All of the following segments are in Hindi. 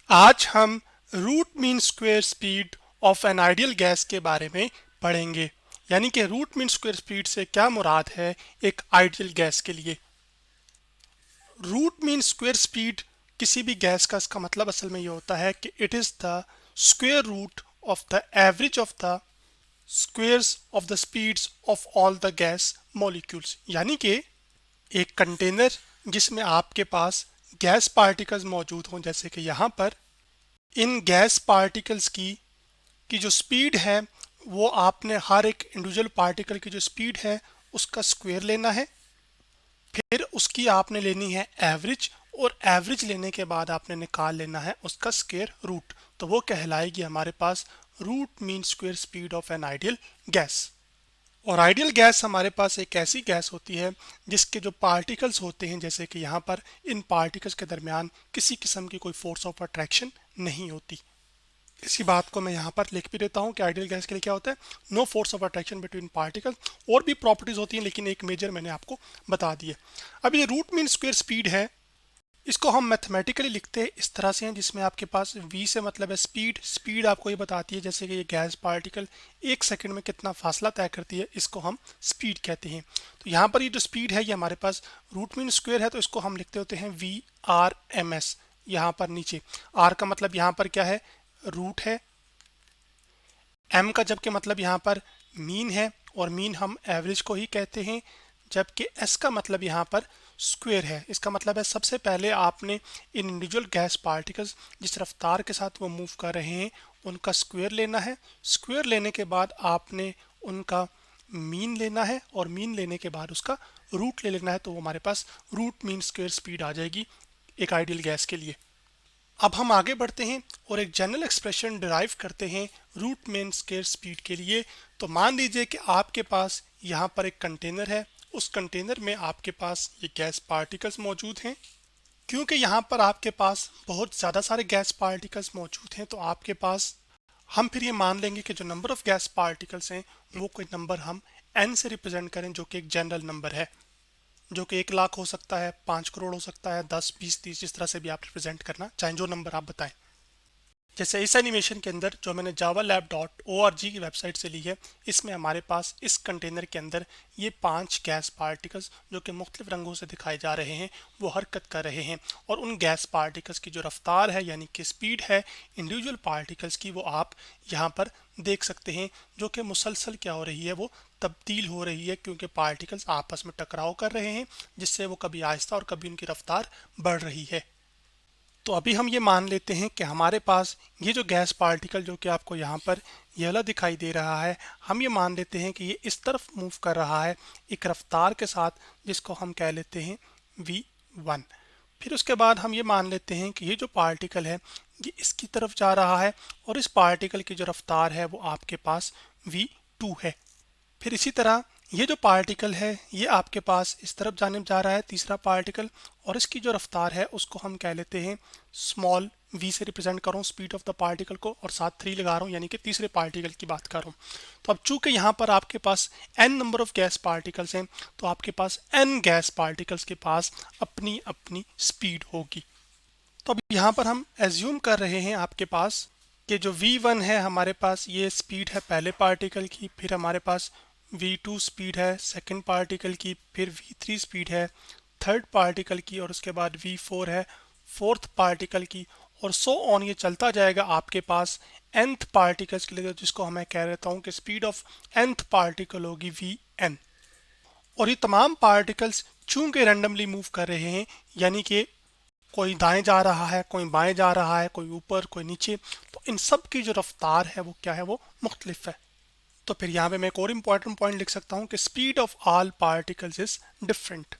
आज हम root mean square speed of an ideal gas के बारे में पढ़ेंगे। यानी कि रूट मीन स्क्वायर स्पीड से क्या मुराद है एक आइडियल गैस के लिए। रूट मीन स्क्वायर स्पीड किसी भी गैस का इसका मतलब असल में ये होता है कि it is the square root of the average of the squares of the speeds of all the gas molecules. यानी कि एक कंटेनर जिसमें आपके पास गैस पार्टिकल्स मौजूद हों, जैसे कि यहाँ पर इन गैस पार्टिकल्स की जो स्पीड है वो आपने हर एक इंडिविजुअल पार्टिकल की जो स्पीड है उसका स्क्वायर लेना है। फिर उसकी आपने लेनी है एवरेज, और एवरेज लेने के बाद आपने निकाल लेना है उसका स्क्वायर रूट। तो वो कहलाएगी हमारे पास root mean square speed of an ideal gas. और आइडियल गैस हमारे पास एक ऐसी गैस होती है जिसके जो पार्टिकल्स होते हैं, जैसे कि यहाँ पर इन पार्टिकल्स के दरमियान किसी किस्म की कोई फोर्स ऑफ अट्रैक्शन नहीं होती। इसी बात को मैं यहाँ पर लिख भी देता हूँ कि आइडियल गैस के लिए क्या होता है, no force of attraction between particle. और भी प्रॉपर्टीज होती हैं लेकिन एक मेजर मैंने आपको बता दी है। अब ये रूट मीन स्क्वायर स्पीड है, इसको हम मैथमेटिकली लिखते हैं इस तरह से हैं, जिसमें आपके पास v से मतलब है स्पीड। स्पीड आपको ये बताती है जैसे कि ये गैस पार्टिकल एक सेकंड में कितना फासला तय करती है, इसको हम स्पीड कहते हैं। तो यहाँ पर ये जो स्पीड है ये हमारे पास रूट मीन स्क्वायर है, तो इसको हम लिखते होते हैं वी आर एम एस। यहाँ पर नीचे आर का मतलब यहाँ पर क्या है, रूट है। एम का जबकि मतलब यहाँ पर मीन है, और मीन हम एवरेज को ही कहते हैं। जबकि एस का मतलब यहाँ पर स्क्वायर है। इसका मतलब है सबसे पहले आपने इन इंडिविजुअल गैस पार्टिकल्स जिस रफ्तार के साथ वो मूव कर रहे हैं उनका स्क्वायर लेना है। स्क्वायर लेने के बाद आपने उनका मीन लेना है, और मीन लेने के बाद उसका रूट ले लेना है। तो वो हमारे पास रूट मीन स्क्वायर स्पीड आ जाएगी एक आइडियल गैस के लिए। अब हम आगे बढ़ते हैं और एक जनरल एक्सप्रेशन डिराइव करते हैं रूट मीन स्क्वायर स्पीड के लिए। तो मान लीजिए कि आपके पास यहाँ पर एक कंटेनर है, उस कंटेनर में आपके पास ये गैस पार्टिकल्स मौजूद हैं। क्योंकि यहाँ पर आपके पास बहुत ज़्यादा सारे गैस पार्टिकल्स मौजूद हैं, तो आपके पास हम फिर ये मान लेंगे कि जो नंबर ऑफ गैस पार्टिकल्स हैं वो कोई नंबर हम n से रिप्रेजेंट करें, जो कि एक जनरल नंबर है, जो कि 1 लाख हो सकता है, 5 करोड़ हो सकता है, 10, 20, 30, जिस तरह से भी आप रिप्रेजेंट करना चाहें, जो नंबर आप बताएं। जैसे इस एनिमेशन के अंदर जो मैंने javalab.org की वेबसाइट से ली है, इसमें हमारे पास इस कंटेनर के अंदर ये 5 गैस पार्टिकल्स जो कि मुख्तलिफ रंगों से दिखाए जा रहे हैं वो हरकत कर रहे हैं। और उन गैस पार्टिकल्स की जो रफ्तार है यानी कि स्पीड है इंडिविजुअल पार्टिकल्स की, वो आप यहाँ पर देख सकते हैं, जो कि मुसलसल क्या हो रही है, वो तब्दील हो रही है, क्योंकि पार्टिकल्स आपस में टकराव कर रहे हैं जिससे वो कभी आहिस्ता और कभी उनकी रफ्तार बढ़ रही है। तो अभी हम ये मान लेते हैं कि हमारे पास ये जो गैस पार्टिकल जो कि आपको यहाँ पर ये वाला दिखाई दे रहा है, हम ये मान लेते हैं कि ये इस तरफ मूव कर रहा है एक रफ्तार के साथ, जिसको हम कह लेते हैं v1। फिर उसके बाद हम ये मान लेते हैं कि ये जो पार्टिकल है ये इसकी तरफ जा रहा है, और इस पार्टिकल की जो रफ्तार है वो आपके पास v2 है। फिर इसी तरह ये जो पार्टिकल है ये आपके पास इस तरफ जाने जा रहा है, तीसरा पार्टिकल, और इसकी जो रफ्तार है उसको हम कह लेते हैं स्मॉल v से रिप्रेजेंट कर रहा हूँ स्पीड ऑफ द पार्टिकल को, और साथ 3 लगा रहा हूँ यानी कि तीसरे पार्टिकल की बात कर रहा हूँ। तो अब चूंकि यहाँ पर आपके पास n number of gas particles हैं, तो आपके पास n गैस पार्टिकल्स के पास अपनी अपनी स्पीड होगी। तो अब यहाँ पर हम एज्यूम कर रहे हैं आपके पास कि जो v1 है हमारे पास ये स्पीड है पहले पार्टिकल की, फिर हमारे पास v2 स्पीड है सेकंड पार्टिकल की, फिर v3 स्पीड है थर्ड पार्टिकल की, और उसके बाद v4 है फोर्थ पार्टिकल की, और सो ऑन ये चलता जाएगा आपके पास nth पार्टिकल्स के लिए, जिसको मैं कह रहता हूँ कि स्पीड ऑफ nth पार्टिकल होगी vn। और ये तमाम पार्टिकल्स चूंकि रैंडमली मूव कर रहे हैं, यानी कि कोई दाएं जा रहा है, कोई बाएं जा रहा है, कोई ऊपर कोई नीचे, तो इन सब की जो रफ्तार है वो क्या है, वो मुख्तलिफ है। तो फिर यहाँ पे मैं एक और इम्पॉर्टेंट पॉइंट लिख सकता हूँ कि speed of all particles is different.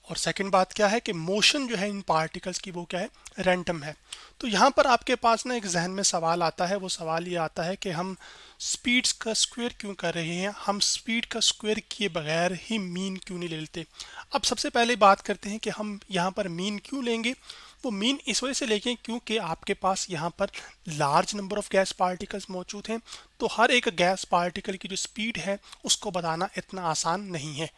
और सेकंड बात क्या है कि मोशन जो है इन पार्टिकल्स की वो क्या है, रैंडम है। तो यहाँ पर आपके पास ना एक जहन में सवाल आता है, वो सवाल ये आता है कि हम स्पीड्स का स्क्वायर क्यों कर रहे हैं, हम स्पीड का स्क्वायर किए बगैर ही मीन क्यों नहीं ले लेते। अब सबसे पहले बात करते हैं कि हम यहाँ पर मीन क्यों लेंगे। वो मीन इस वजह से लेंगे क्योंकि आपके पास यहाँ पर large number of gas particles मौजूद हैं, तो हर एक गैस पार्टिकल की जो स्पीड है उसको बताना इतना आसान नहीं है।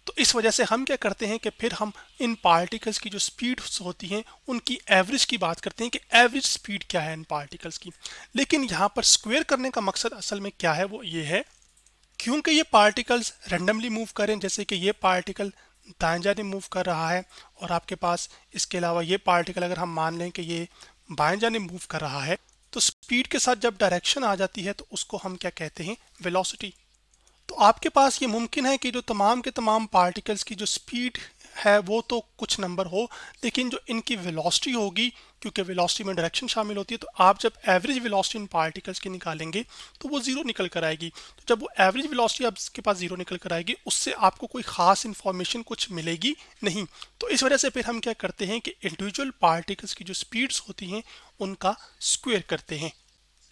तो इस वजह से हम क्या करते हैं कि फिर हम इन पार्टिकल्स की जो स्पीड्स होती हैं उनकी एवरेज की बात करते हैं कि एवरेज स्पीड क्या है इन पार्टिकल्स की। लेकिन यहाँ पर स्क्वायर करने का मकसद असल में क्या है, वो ये है क्योंकि ये पार्टिकल्स रैंडमली मूव करें, जैसे कि ये पार्टिकल दाएं जाने मूव कर रहा है और आपके पास इसके अलावा ये पार्टिकल अगर हम मान लें कि ये बाएं जाने मूव कर रहा है, तो स्पीड के साथ जब डायरेक्शन आ जाती है तो उसको हम क्या कहते हैं, वेलोसिटी। तो आपके पास ये मुमकिन है कि जो तमाम के तमाम पार्टिकल्स की जो स्पीड है वो तो कुछ नंबर हो, लेकिन जो इनकी वेलोसिटी होगी, क्योंकि वेलोसिटी में डायरेक्शन शामिल होती है, तो आप जब एवरेज वेलोसिटी इन पार्टिकल्स की निकालेंगे तो वो जीरो निकल कर आएगी। तो जब वो एवरेज वेलोसिटी आपके पास जीरो निकल कर आएगी, उससे आपको कोई खास इंफॉर्मेशन कुछ मिलेगी नहीं। तो इस वजह से फिर हम क्या करते हैं कि इंडिविजुअल पार्टिकल्स की जो स्पीड्स होती हैं उनका स्क्वायर करते हैं।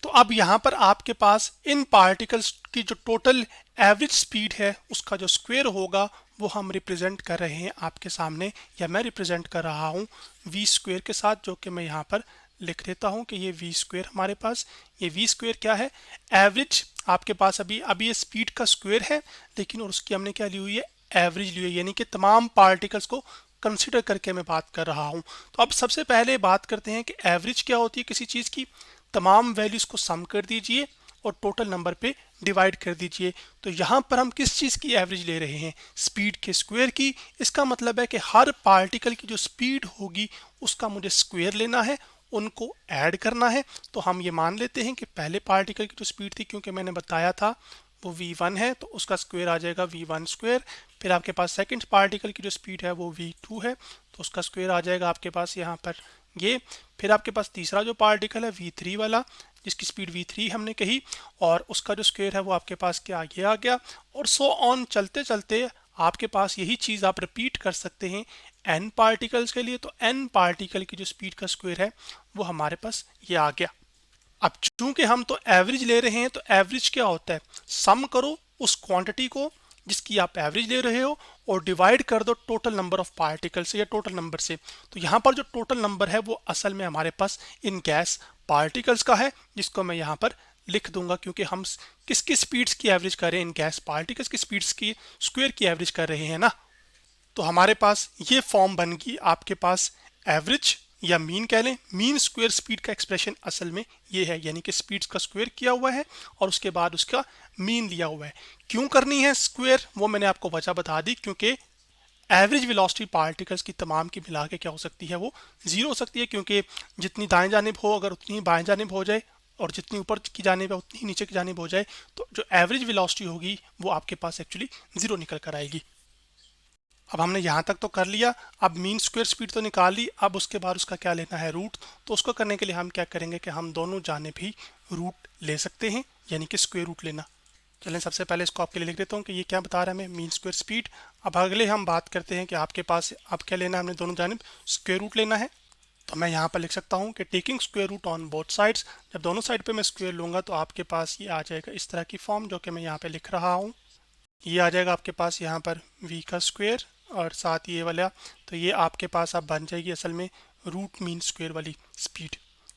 तो अब यहाँ पर आपके पास इन पार्टिकल्स की जो टोटल एवरेज स्पीड है उसका जो स्क्वायर होगा वो हम रिप्रेजेंट कर रहे हैं आपके सामने, या मैं रिप्रेजेंट कर रहा हूँ वी स्क्वायर के साथ, जो कि मैं यहाँ पर लिख देता हूँ कि ये वी स्क्वायर हमारे पास, ये वी स्क्वायर क्या है, एवरेज आपके पास अभी ये स्पीड का स्क्वायर है, लेकिन और उसकी हमने क्या ली हुई है, एवरेज ली हुई है, यानी कि तमाम पार्टिकल्स को कंसिडर करके मैं बात कर रहा हूँ। तो अब सबसे पहले बात करते हैं कि एवरेज क्या होती है किसी चीज़ की। तमाम वैल्यूज को सम कर दीजिए और टोटल नंबर पे डिवाइड कर दीजिए। तो यहाँ पर हम किस चीज़ की एवरेज ले रहे हैं, स्पीड के स्क्वायर की। इसका मतलब है कि हर पार्टिकल की जो स्पीड होगी उसका मुझे स्क्वायर लेना है, उनको ऐड करना है। तो हम ये मान लेते हैं कि पहले पार्टिकल की जो स्पीड थी, क्योंकि मैंने बताया था वो v1 है, तो उसका स्क्वायर आ जाएगा v1 स्क्वायर। फिर आपके पास सेकंड पार्टिकल की जो स्पीड है वो v2 है, तो उसका स्क्वायर आ जाएगा आपके पास यहाँ पर ये। फिर आपके पास तीसरा जो पार्टिकल है v3 वाला, जिसकी स्पीड v3 हमने कही, और उसका जो स्क्वायर है वो आपके पास क्या ये आ गया। और सो ऑन चलते चलते आपके पास यही चीज़ आप रिपीट कर सकते हैं n पार्टिकल्स के लिए। तो n पार्टिकल की जो स्पीड का स्क्वायर है वो हमारे पास ये आ गया। अब चूंकि हम तो एवरेज ले रहे हैं, तो एवरेज क्या होता है, सम करो उस क्वांटिटी को जिसकी आप एवरेज ले रहे हो और डिवाइड कर दो टोटल नंबर ऑफ पार्टिकल से या टोटल नंबर से। तो यहाँ पर जो टोटल नंबर है वो असल में हमारे पास इन गैस पार्टिकल्स का है, जिसको मैं यहाँ पर लिख दूंगा, क्योंकि हम किसकी स्पीड्स की एवरेज कर रहे हैं, इन गैस पार्टिकल्स की स्पीड्स की स्क्वायर की एवरेज कर रहे हैं ना। तो हमारे पास ये फॉर्म बन गई आपके पास एवरेज या मीन कह लें। मीन स्क्वायर स्पीड का एक्सप्रेशन असल में ये है, यानी कि स्पीड्स का स्क्वायर किया हुआ है और उसके बाद उसका मीन लिया हुआ है। क्यों करनी है स्क्वायर, वो मैंने आपको वजह बता दी, क्योंकि एवरेज वेलोसिटी पार्टिकल्स की तमाम की मिला के क्या हो सकती है, वो जीरो हो सकती है, क्योंकि जितनी दाएं जानिब हो अगर उतनी ही बाएं जानिब हो जाए, और जितनी ऊपर की जानिब है उतनी ही नीचे की जानिब हो जाए, तो जो एवरेज वेलोसिटी होगी वो आपके पास एक्चुअली जीरो निकल कर आएगी। अब हमने यहाँ तक तो कर लिया, अब मीन स्क्वायर स्पीड तो निकाल ली। अब उसके बाद उसका क्या लेना है, रूट। तो उसको करने के लिए हम क्या करेंगे कि हम दोनों जाने भी रूट ले सकते हैं, यानी कि स्क्वायर रूट लेना। चलें सबसे पहले इसको आपके लिए लिख देता हूँ कि ये क्या बता रहा है हमें, मीन स्क्वायर स्पीड। अब अगले हम बात करते हैं कि आपके पास अब क्या लेना है, हमने दोनों जानिब स्क्वायर रूट लेना है। तो मैं यहाँ पर लिख सकता हूँ कि taking square root on both sides. जब दोनों साइड पे मैं स्क्वायर लूँगा तो आपके पास ये आ जाएगा इस तरह की फॉर्म, जो कि मैं यहाँ पे लिख रहा हूँ। ये आ जाएगा आपके पास यहाँ पर v का स्क्वायर और साथ ये वाला, तो ये आपके पास अब बन जाएगी असल में रूट मीन स्क्वायर वाली स्पीड,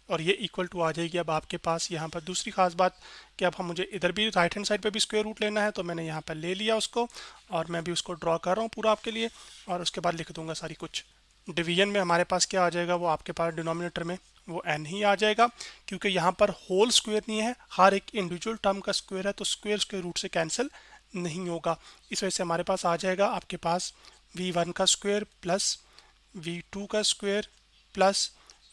और ये इक्वल टू आ जाएगी अब आपके पास यहाँ पर। दूसरी खास बात कि अब हम मुझे इधर भी राइट हैंड साइड पे भी स्क्वायर रूट लेना है, तो मैंने यहाँ पर ले लिया उसको, और मैं भी उसको ड्रॉ कर रहा हूँ पूरा आपके लिए, और उसके बाद लिख दूंगा सारी कुछ। डिवीजन में हमारे पास क्या आ जाएगा, वो आपके पास डिनोमिनेटर में वो n ही आ जाएगा, क्योंकि यहाँ पर होल स्क्वायर नहीं है, हर एक इंडिविजुअल टर्म का स्क्वायर है, तो स्क्वायर स्क्वायर रूट से कैंसिल नहीं होगा। इस वजह से हमारे पास आ जाएगा आपके पास v1 का स्क्वायर प्लस v2 का स्क्वायर प्लस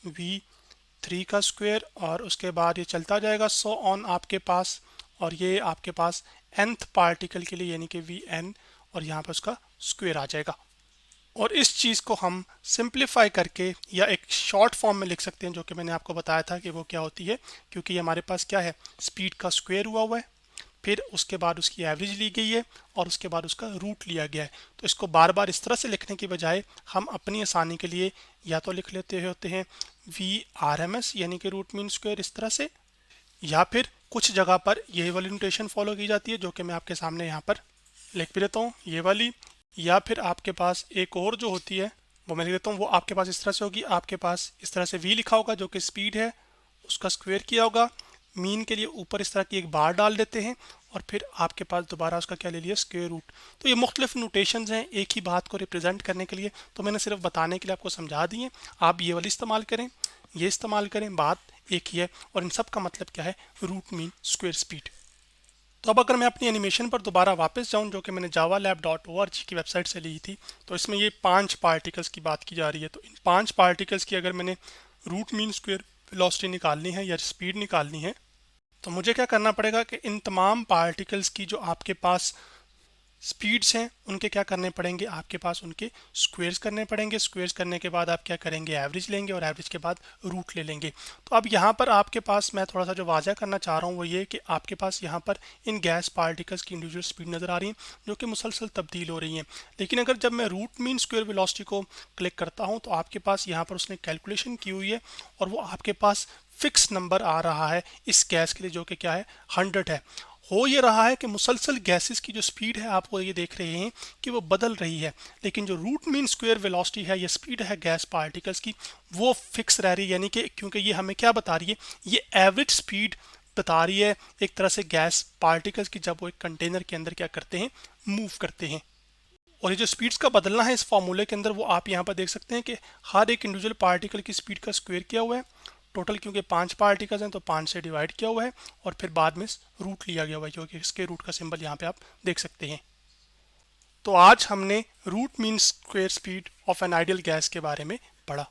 v3 का स्क्वायर, और उसके बाद ये चलता जाएगा सो ऑन आपके पास, और ये आपके पास nth पार्टिकल के लिए यानी कि vn, और यहाँ पर उसका स्क्वायर आ जाएगा। और इस चीज़ को हम सिंप्लीफाई करके या एक शॉर्ट फॉर्म में लिख सकते हैं, जो कि मैंने आपको बताया था कि वो क्या होती है, क्योंकि ये हमारे पास क्या है, स्पीड का स्क्वायर हुआ है, फिर उसके बाद उसकी एवरेज ली गई है, और उसके बाद उसका रूट लिया गया है। तो इसको बार बार इस तरह से लिखने की बजाय हम अपनी आसानी के लिए या तो लिख लेते होते हैं VRMS यानी कि रूट मीन स्क्वायर इस तरह से, या फिर कुछ जगह पर ये वाली नोटेशन फॉलो की जाती है, जो कि मैं आपके सामने यहाँ पर लिख भी देता हूँ ये वाली। या फिर आपके पास एक और जो होती है वो मैं लिख देता हूँ, वो आपके पास इस तरह से होगी, आपके पास इस तरह से v लिखा होगा जो कि स्पीड है, उसका स्क्वायर किया होगा, मीन के लिए ऊपर इस तरह की एक बार डाल देते हैं, और फिर आपके पास दोबारा उसका क्या ले लिया, स्क्वायर रूट। तो ये मुख्तलिफ नोटेशंस हैं एक ही बात को रिप्रेजेंट करने के लिए, तो मैंने सिर्फ बताने के लिए आपको समझा दिए। आप ये वाली इस्तेमाल करें, ये इस्तेमाल करें, बात एक ही है। और इन सब का मतलब क्या है, रूट मीन स्क्वायर स्पीड। तो अब अगर मैं अपनी एनिमेशन पर दोबारा वापस जाऊं, जो कि मैंने javalab.org की वेबसाइट से ली थी, तो इसमें ये 5 पार्टिकल्स की बात की जा रही है। तो इन 5 पार्टिकल्स की अगर मैंने रूट मीन स्क्वायर वेलोसिटी निकालनी है या स्पीड निकालनी है, तो मुझे क्या करना पड़ेगा कि इन तमाम पार्टिकल्स की जो आपके पास स्पीड्स हैं उनके क्या करने पड़ेंगे, आपके पास उनके स्क्वेयर्स करने पड़ेंगे। स्क्वेयर्स करने के बाद आप क्या करेंगे, एवरेज लेंगे, और एवरेज के बाद रूट ले लेंगे। तो अब यहाँ पर आपके पास मैं थोड़ा सा जो वाज़ा करना चाह रहा हूँ वो ये कि आपके पास यहाँ पर इन गैस पार्टिकल्स की इंडिविजुअल स्पीड नज़र आ रही है जो कि मुसलसल तब्दील हो रही हैं। लेकिन अगर जब मैं रूट मीन स्क्वायर वेलोसिटी को क्लिक करता हूँ तो आपके पास यहाँ पर उसने कैलकुलेशन की हुई है और वो आपके पास फिक्स नंबर आ रहा है इस गैस के लिए, जो कि क्या है, 100 है। हो ये रहा है कि मुसलसल गैसेस की जो स्पीड है आप वो ये देख रहे हैं कि वो बदल रही है, लेकिन जो रूट मीन स्क्वायर वेलोसिटी है, ये स्पीड है गैस पार्टिकल्स की, वो फिक्स रह रही है। यानी कि क्योंकि ये हमें क्या बता रही है, ये एवरेज स्पीड बता रही है एक तरह से गैस पार्टिकल्स की, जब वो एक कंटेनर के अंदर क्या करते हैं, मूव करते हैं। और ये जो स्पीड्स का बदलना है इस फॉर्मूले के अंदर, वो आप यहाँ पर देख सकते हैं कि हर एक इंडिविजुअल पार्टिकल की स्पीड का स्क्वायर किया हुआ है। टोटल क्योंकि 5 पार्टिकल्स हैं तो 5 से डिवाइड किया हुआ है और फिर बाद में रूट लिया गया हुआ है, क्योंकि इसके रूट का सिंबल यहाँ पे आप देख सकते हैं। तो आज हमने root mean square speed of an ideal gas के बारे में पढ़ा।